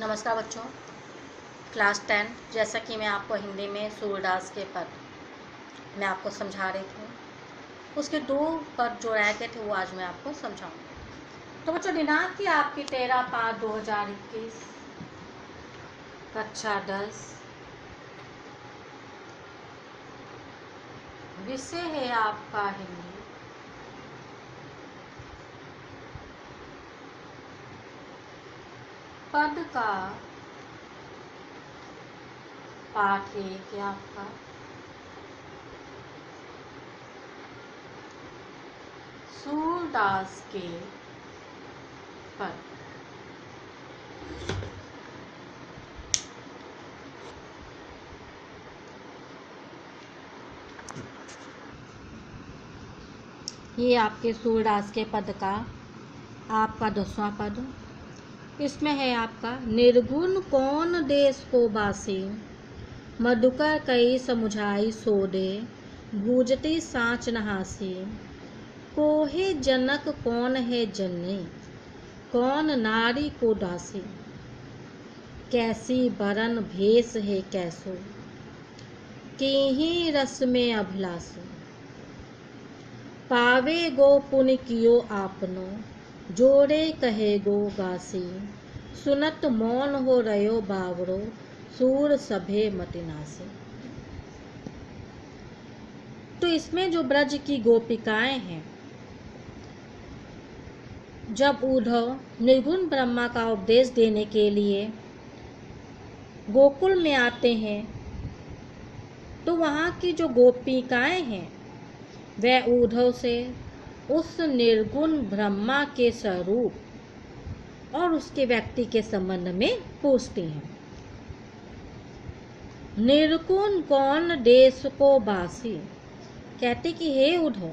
नमस्कार बच्चों, क्लास 10। जैसा कि मैं आपको हिंदी में सूरदास के पद मैं आपको समझा रही थी, उसके 2 पद जो रह गए थे वो आज मैं आपको समझाऊंगी। तो बच्चों, दिनांक की आपकी 13/5/2021, कक्षा 10। विषय है आपका हिंदी। पद का पाठ 1 है आपका। सूरदास के पद। ये आपके सूरदास के पद का आपका 10वां पद। इसमें है आपका निर्गुण कौन देश को बासी, मधुकर कई समुझाई सोदे, भूजती साँच नहासी। कोहे जनक कौन है जननी, कौन नारी को दासी। कैसी बरन भेष है कैसो, कीही रस में अभिलाषी। पावे गो पुण्य कियो आपनो, जोरे कहे गो गासी। सुनत मौन हो रयो बावरो, सूर सभे मतिनासी। तो इसमें जो ब्रज की गोपिकाएं हैं, जब उद्धव निर्गुण ब्रह्मा का उपदेश देने के लिए गोकुल में आते हैं, तो वहाँ की जो गोपिकाएं हैं वह उद्धव से उस निर्गुण ब्रह्मा के स्वरूप और उसके व्यक्ति के संबंध में पूछती हैं। निर्गुण कौन देश को बासी, कहते कि हे उद्धव,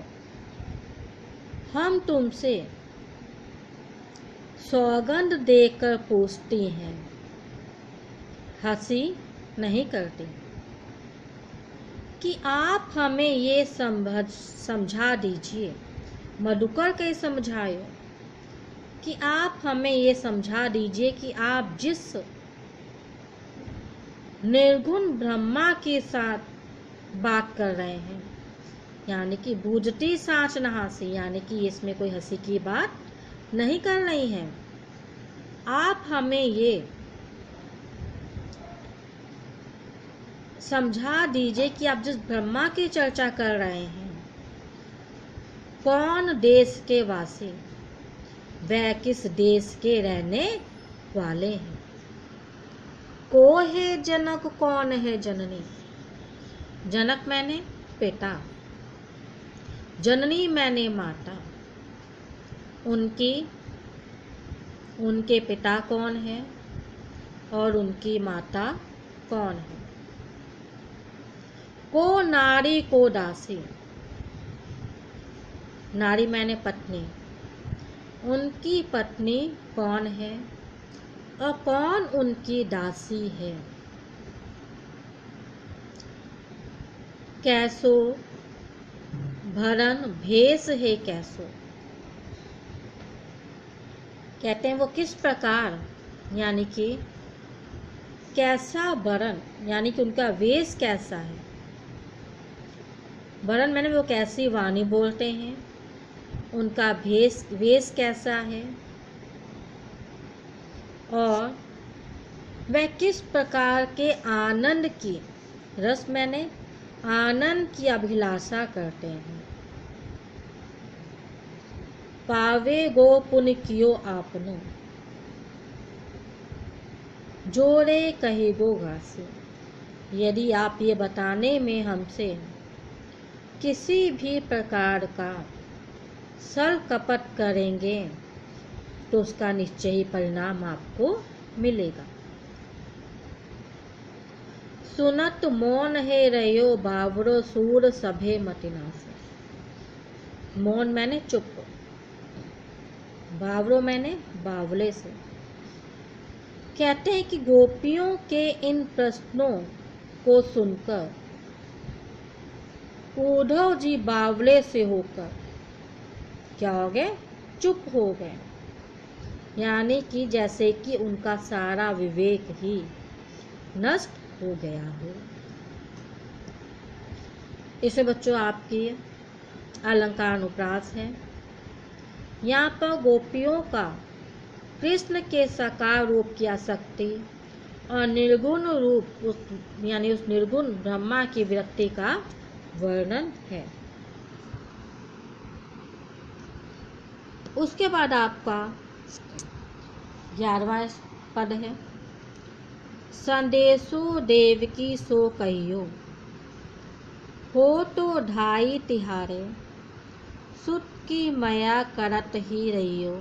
हम तुमसे सौगंध देकर पूछती हैं, हंसी नहीं करती, कि आप हमें ये समझा दीजिए। मधुकर के समझायो कि आप हमें ये समझा दीजिए कि आप जिस निर्गुण ब्रह्मा के साथ बात कर रहे हैं, यानी कि भूजती साँच नहासी, यानी कि इसमें कोई हंसी की बात नहीं कर रही हैं। आप हमें ये समझा दीजिए कि आप जिस ब्रह्मा की चर्चा कर रहे हैं, कौन देश के वासी, वह किस देश के रहने वाले हैं। को है जनक, कौन है जननी। जनक मैंने पिता, जननी मैंने माता। उनके पिता कौन है और उनकी माता कौन है। को नारी को दासी, नारी मैंने पत्नी। उनकी पत्नी कौन है और कौन उनकी दासी है। कैसो भरन भेष है कैसो, कहते हैं वो किस प्रकार, यानी कि कैसा वरण, यानी कि उनका वेश कैसा है। वरण मैंने वो कैसी वाणी बोलते हैं, उनका वेश कैसा है, और वह किस प्रकार के आनंद की, रस मैंने आनंद की अभिलाषा करते हैं। पावे गो पुण्य कियो आपनो, जोरे कहे गो घासी। यदि आप ये बताने में हमसे किसी भी प्रकार का छल कपट करेंगे तो उसका निश्चय ही परिणाम आपको मिलेगा। सुनत मौन है रयो बावरो, सूर सभे मतिनासी। मौन मैंने चुप, बावरो मैंने बावले से। कहते हैं कि गोपियों के इन प्रश्नों को सुनकर उद्धव जी बावले से होकर क्या हो गए, चुप हो गए। यानी कि जैसे कि उनका सारा विवेक ही नष्ट हो गया हो। इसे बच्चों आपकी अलंकार अनुप्रास है। यहाँ पर गोपियों का कृष्ण के साकार रूप की आसक्ति और निर्गुण रूप यानी उस निर्गुण ब्रह्मा की विरक्ति का वर्णन है। उसके बाद आपका 11वां पद है, संदेशो देवकी सो कहियो, हो तो ढाई तिहारे, सुत की मया करत ही रहियो,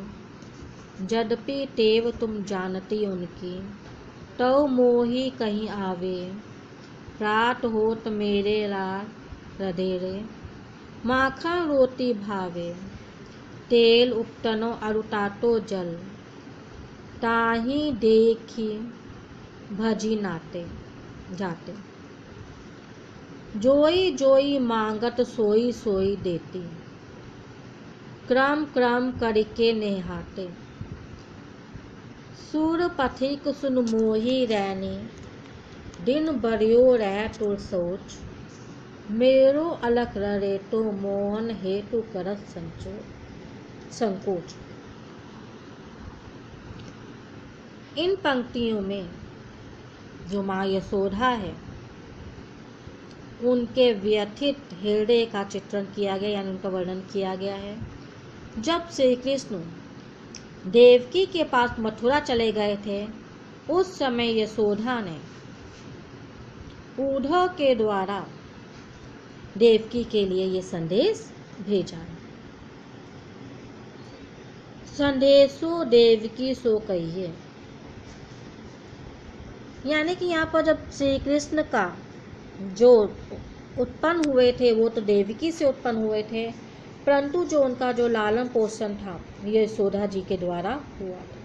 यद्यपि तेव तुम जानती उनकी, तो मोही कहीं आवे, प्रात होत मेरे लाल रधेरे, माखन रोटी भावे, तेल उपटनो अरुतातो जल, ताही देखी भजी नाते जाते, जोई जोई मांगत सोई सोई देती, क्रम क्रम करके नेहाते, सूर पथिक सुन मोही रैनी, दिन बरियो रह तुर सोच, मेरो अलख रहे तो मोहन हेतु करत संकोच। इन पंक्तियों में जो माँ यशोदा है उनके व्यथित हृदय का चित्रण किया गया, यानी उनका वर्णन किया गया है। जब श्री कृष्ण देवकी के पास मथुरा चले गए थे, उस समय यशोदा ने उद्धव के द्वारा देवकी के लिए ये संदेश भेजा है। संदेशो देवकी सो कहिए, यानी कि यहाँ पर जब श्री कृष्ण का जो उत्पन्न हुए थे वो तो देवकी से उत्पन्न हुए थे, परंतु जो उनका जो लालन पोषण था ये यशोदा जी के द्वारा हुआ था।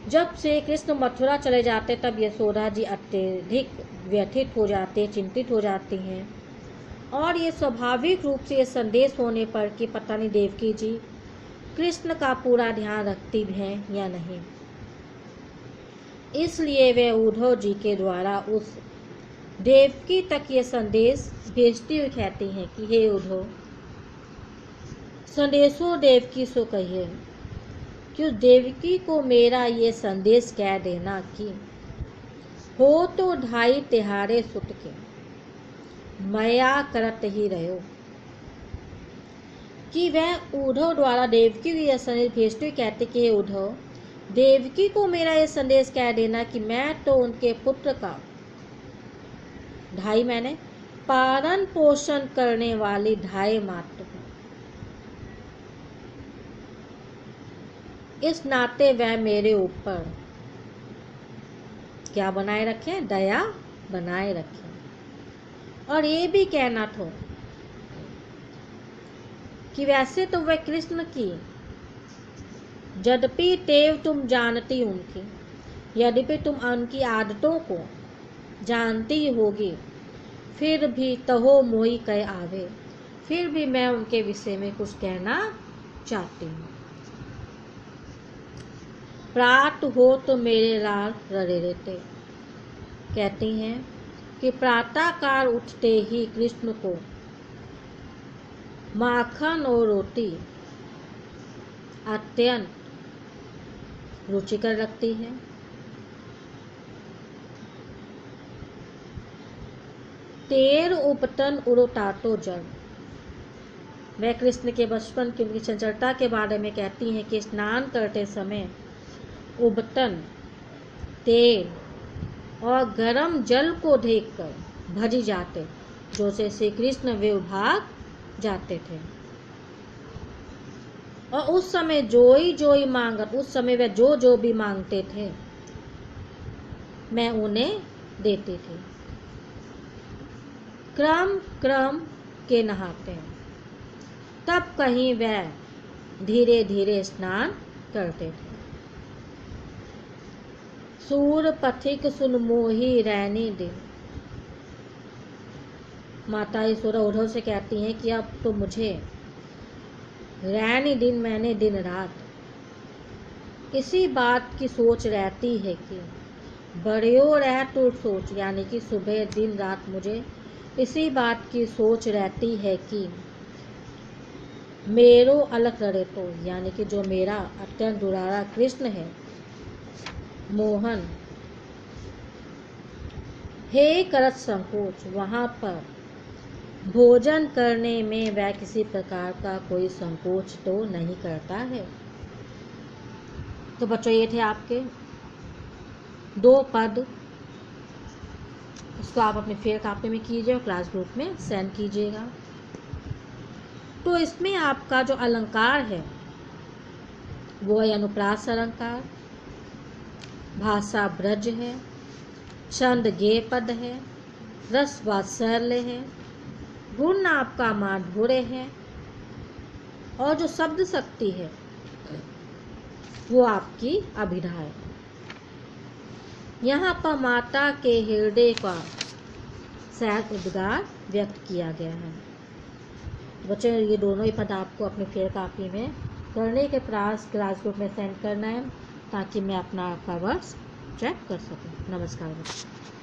जब श्री कृष्ण मथुरा चले जाते तब यशोदा जी अत्यधिक व्यथित हो जाते, चिंतित हो जाती हैं, और ये स्वाभाविक रूप से ये संदेश होने पर कि पता नहीं देवकी जी कृष्ण का पूरा ध्यान रखती हैं या नहीं, इसलिए वे उद्धव जी के द्वारा उस देवकी तक ये संदेश भेजती हुई कहती हैं कि हे उद्धव, संदेशो देवकी सो कहिए, कि उस देवकी को मेरा ये संदेश कह देना कि हो तो ढाई तिहारे सुत के, मया करत ही रहो, कि वह उद्धव द्वारा देवकी को यह संदेश भेजते हुए कहते कि हे उद्धव, देवकी को मेरा ये संदेश कह देना कि मैं तो उनके पुत्र का ढाई मैंने पालन पोषण करने वाली ढाई मात्र हूँ, इस नाते वह मेरे ऊपर क्या बनाए रखे, दया बनाए रखे। और ये भी कहना था कि वैसे तो वह कृष्ण की, यद्यपि तेव तुम जानती उनकी, यद्यपि तुम उनकी आदतों को जानती होगी, फिर भी तहो मोही कह आवे, फिर भी मैं उनके विषय में कुछ कहना चाहती हूँ। प्रात हो तो मेरे लाल रड़े रहते, कहती हैं कि प्रातःकाल उठते ही कृष्ण को माखन और रोटी अत्यंत रुचिकर लगती है। तेर उपतन उड़ोतातो जल, वह कृष्ण के बचपन की उनकी चंचलता के बारे में कहती हैं कि स्नान करते समय उबतन तेल और गरम जल को देखकर भजी जाते, जो से श्री कृष्ण वे भाग जाते थे, और उस समय जोई जोई मांगत, उस समय वे जो जो भी मांगते थे मैं उन्हें देती थी, क्रम क्रम के नहाते हैं, तब कहीं वह धीरे धीरे स्नान करते थे। सूर पथिक सुन मोही रैनी दिन, माता यशोदा उद्धव से कहती हैं कि अब तो मुझे रैनी दिन मैंने दिन रात इसी बात की सोच रहती है कि बड़ियो रह तू सोच, यानी कि सुबह दिन रात मुझे इसी बात की सोच रहती है कि मेरो अलग रड़े तो, यानी कि जो मेरा अत्यंत दुलारा कृष्ण है मोहन, हे करत संकोच, वहाँ पर भोजन करने में वह किसी प्रकार का कोई संकोच तो नहीं करता है। तो बच्चों ये थे आपके 2 पद, इसको आप अपने फेयर कॉपी में कीजिए और क्लास ग्रुप में सेंड कीजिएगा। तो इसमें आपका जो अलंकार है वो है अनुप्रास अलंकार, भाषा ब्रज है, छंद गे पद है, रस वात्सल्य है, गुण आपका माधुर्य है, और जो शब्द शक्ति है वो आपकी अभिधा है। यहाँ पर माता के हृदय का शायद उद्गार व्यक्त किया गया है। बच्चों ये दोनों ही पद आपको अपने फेयर कॉपी में करने के प्रयास क्लास ग्रुप में सेंड करना है, ताकि मैं अपना आपका वर्क चेक कर सकूं। नमस्कार बच्चों।